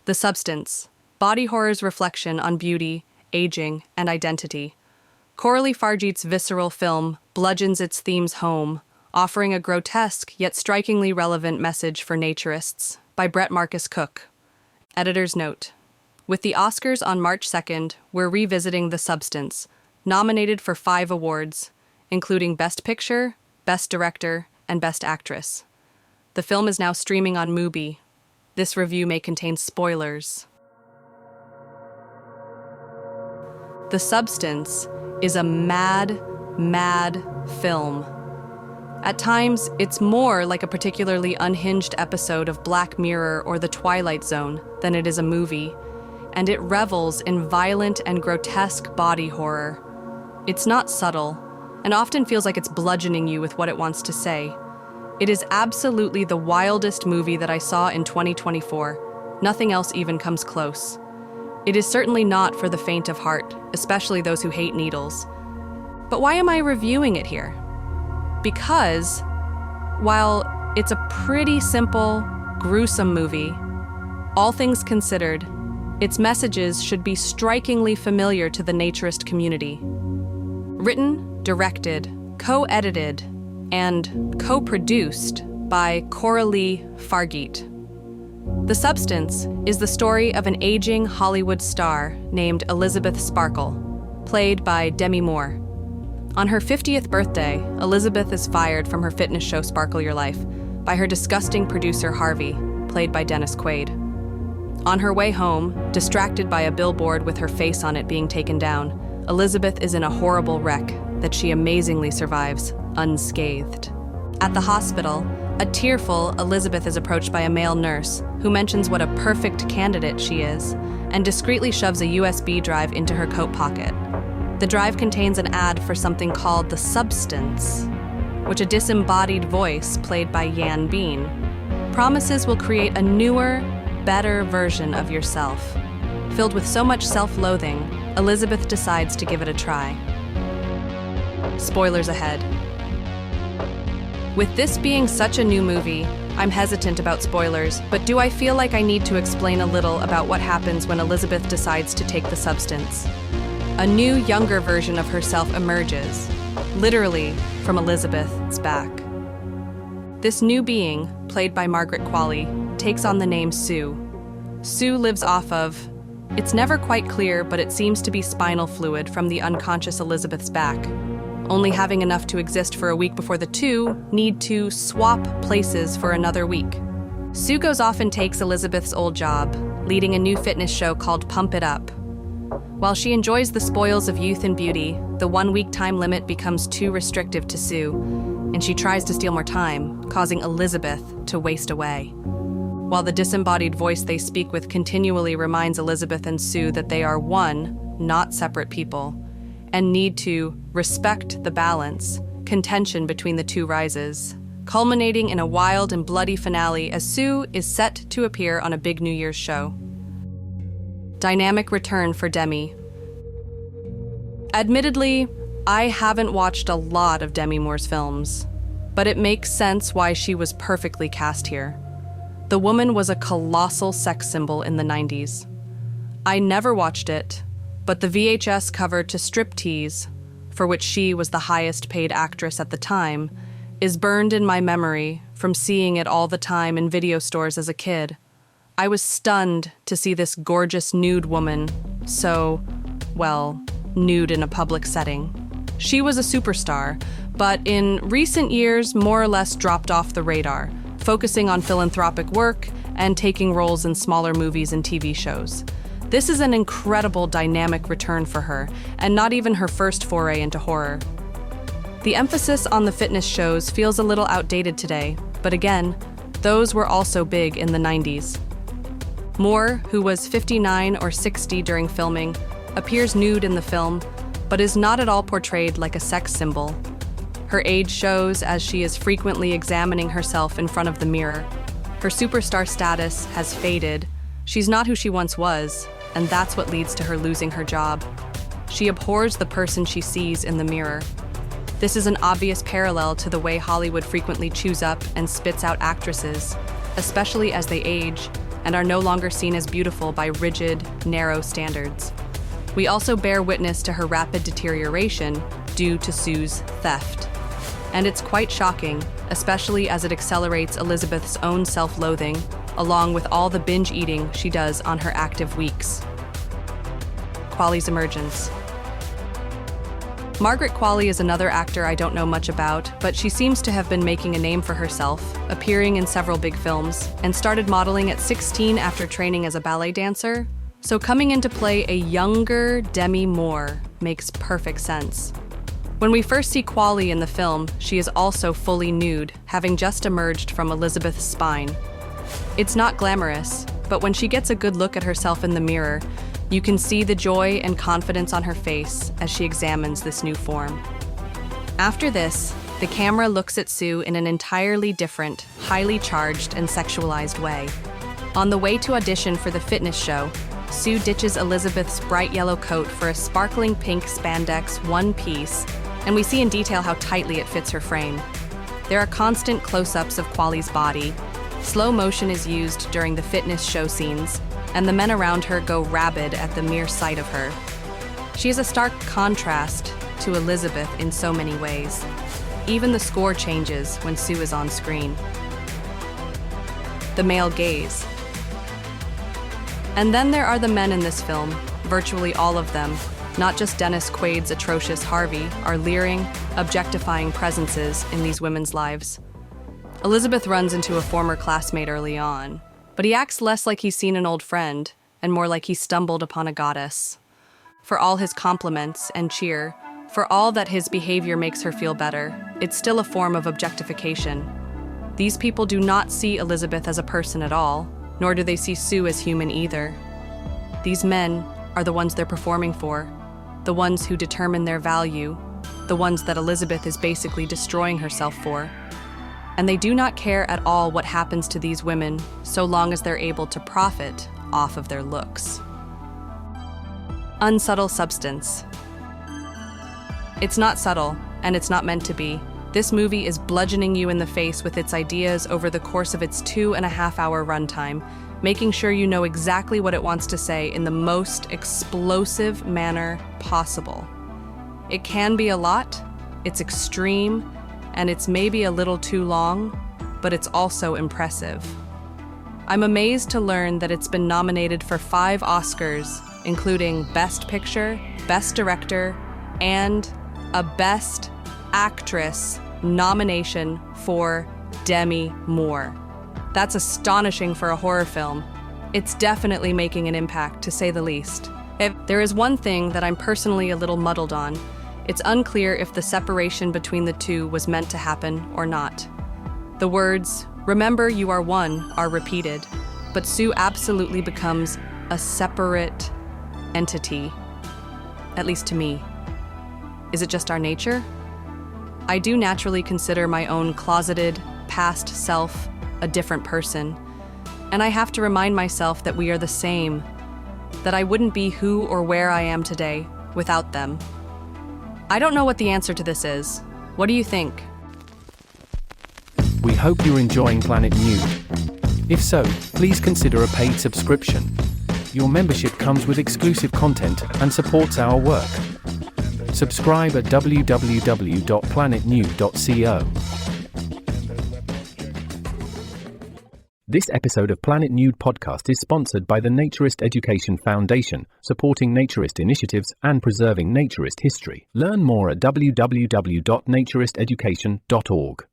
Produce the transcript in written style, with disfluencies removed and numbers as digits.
The Substance, body horror's reflection on beauty, aging, and identity. Coralie Fargeet's visceral film bludgeons its themes home, offering a grotesque yet strikingly relevant message for naturists, by Brett Marcus Cook. Editor's note. With the Oscars on March 2nd, we're revisiting The Substance, nominated for 5 awards, including Best Picture, Best Director, and Best Actress. The film is now streaming on Mubi. This review may contain spoilers. The Substance is a mad film. At times, it's more like a particularly unhinged episode of Black Mirror or The Twilight Zone than it is a movie, and it revels in violent and grotesque body horror. It's not subtle, and often feels like it's bludgeoning you with what it wants to say. It is absolutely the wildest movie that I saw in 2024. Nothing else even comes close. It is certainly not for the faint of heart, especially those who hate needles. But why am I reviewing it here? Because, while it's a pretty simple, gruesome movie, all things considered, its messages should be strikingly familiar to the naturist community. Written, directed, co-edited, and co-produced by Coralie Fargeet. The Substance is the story of an aging Hollywood star named Elizabeth Sparkle, played by Demi Moore. On her 50th birthday, Elizabeth is fired from her fitness show Sparkle Your Life by her disgusting producer Harvey, played by Dennis Quaid. On her way home, distracted by a billboard with her face on it being taken down, Elizabeth is in a horrible wreck that she amazingly survives, unscathed. At the hospital, a tearful Elizabeth is approached by a male nurse who mentions what a perfect candidate she is and discreetly shoves a USB drive into her coat pocket. The drive contains an ad for something called The Substance, which a disembodied voice played by Yan Bean promises will create a newer, better version of yourself. Filled with so much self-loathing, Elizabeth decides to give it a try. Spoilers ahead. With this being such a new movie, I'm hesitant about spoilers, but do I feel like I need to explain a little about what happens when Elizabeth decides to take the substance? A new, younger version of herself emerges, literally from Elizabeth's back. This new being, played by Margaret Qualley, takes on the name Sue. Sue lives off of, it's never quite clear, but it seems to be spinal fluid from the unconscious Elizabeth's back, only having enough to exist for a week before the two need to swap places for another week. Sue goes off and takes Elizabeth's old job, leading a new fitness show called Pump It Up. While she enjoys the spoils of youth and beauty, the 1-week time limit becomes too restrictive to Sue, and she tries to steal more time, causing Elizabeth to waste away. While the disembodied voice they speak with continually reminds Elizabeth and Sue that they are one, not separate people, and need to respect the balance, contention between the two rises, culminating in a wild and bloody finale as Sue is set to appear on a big New Year's show. Dynamic return for Demi. Admittedly, I haven't watched a lot of Demi Moore's films, but it makes sense why she was perfectly cast here. The woman was a colossal sex symbol in the 90s. I never watched it, but the VHS cover to Striptease, for which she was the highest paid actress at the time, is burned in my memory from seeing it all the time in video stores as a kid. I was stunned to see this gorgeous nude woman nude in a public setting. She was a superstar, but in recent years more or less dropped off the radar, focusing on philanthropic work and taking roles in smaller movies and TV shows. This is an incredible dynamic return for her, and not even her first foray into horror. The emphasis on the fitness shows feels a little outdated today, but again, those were also big in the 90s. Moore, who was 59 or 60 during filming, appears nude in the film, but is not at all portrayed like a sex symbol. Her age shows as she is frequently examining herself in front of the mirror. Her superstar status has faded. She's not who she once was, and that's what leads to her losing her job. She abhors the person she sees in the mirror. This is an obvious parallel to the way Hollywood frequently chews up and spits out actresses, especially as they age, and are no longer seen as beautiful by rigid, narrow standards. We also bear witness to her rapid deterioration due to Sue's theft. And it's quite shocking, especially as it accelerates Elizabeth's own self-loathing, along with all the binge eating she does on her active weeks. Qualley's emergence. Margaret Qualley is another actor I don't know much about, but she seems to have been making a name for herself, appearing in several big films, and started modeling at 16 after training as a ballet dancer. So coming in to play a younger Demi Moore makes perfect sense. When we first see Qualley in the film, she is also fully nude, having just emerged from Elizabeth's spine. It's not glamorous, but when she gets a good look at herself in the mirror, you can see the joy and confidence on her face as she examines this new form. After this, the camera looks at Sue in an entirely different, highly charged and sexualized way. On the way to audition for the fitness show, Sue ditches Elizabeth's bright yellow coat for a sparkling pink spandex one-piece, and we see in detail how tightly it fits her frame. There are constant close-ups of Qualley's body. Slow motion is used during the fitness show scenes, and the men around her go rabid at the mere sight of her. She is a stark contrast to Elizabeth in so many ways. Even the score changes when Sue is on screen. The male gaze. And then there are the men in this film, virtually all of them, not just Dennis Quaid's atrocious Harvey, are leering, objectifying presences in these women's lives. Elizabeth runs into a former classmate early on, but he acts less like he's seen an old friend and more like he stumbled upon a goddess. For all his compliments and cheer, for all that his behavior makes her feel better, it's still a form of objectification. These people do not see Elizabeth as a person at all, nor do they see Sue as human either. These men are the ones they're performing for, the ones who determine their value, the ones that Elizabeth is basically destroying herself for. And they do not care at all what happens to these women so long as they're able to profit off of their looks. Unsubtle substance. It's not subtle, and it's not meant to be. This movie is bludgeoning you in the face with its ideas over the course of its 2.5-hour runtime, making sure you know exactly what it wants to say in the most explosive manner possible. It can be a lot, it's extreme, and it's maybe a little too long, but it's also impressive. I'm amazed to learn that it's been nominated for 5 Oscars, including Best Picture, Best Director, and a Best Actress nomination for Demi Moore. That's astonishing for a horror film. It's definitely making an impact, to say the least. If there is one thing that I'm personally a little muddled on, it's unclear if the separation between the two was meant to happen or not. The words, "Remember you are one," are repeated, but Sue absolutely becomes a separate entity, at least to me. Is it just our nature? I do naturally consider my own closeted, past self a different person, and I have to remind myself that we are the same, that I wouldn't be who or where I am today without them. I don't know what the answer to this is. What do you think? We hope you're enjoying Planet Nude. If so, please consider a paid subscription. Your membership comes with exclusive content and supports our work. Subscribe at www.planetnude.co. This episode of Planet Nude podcast is sponsored by the Naturist Education Foundation, supporting naturist initiatives and preserving naturist history. Learn more at www.naturisteducation.org.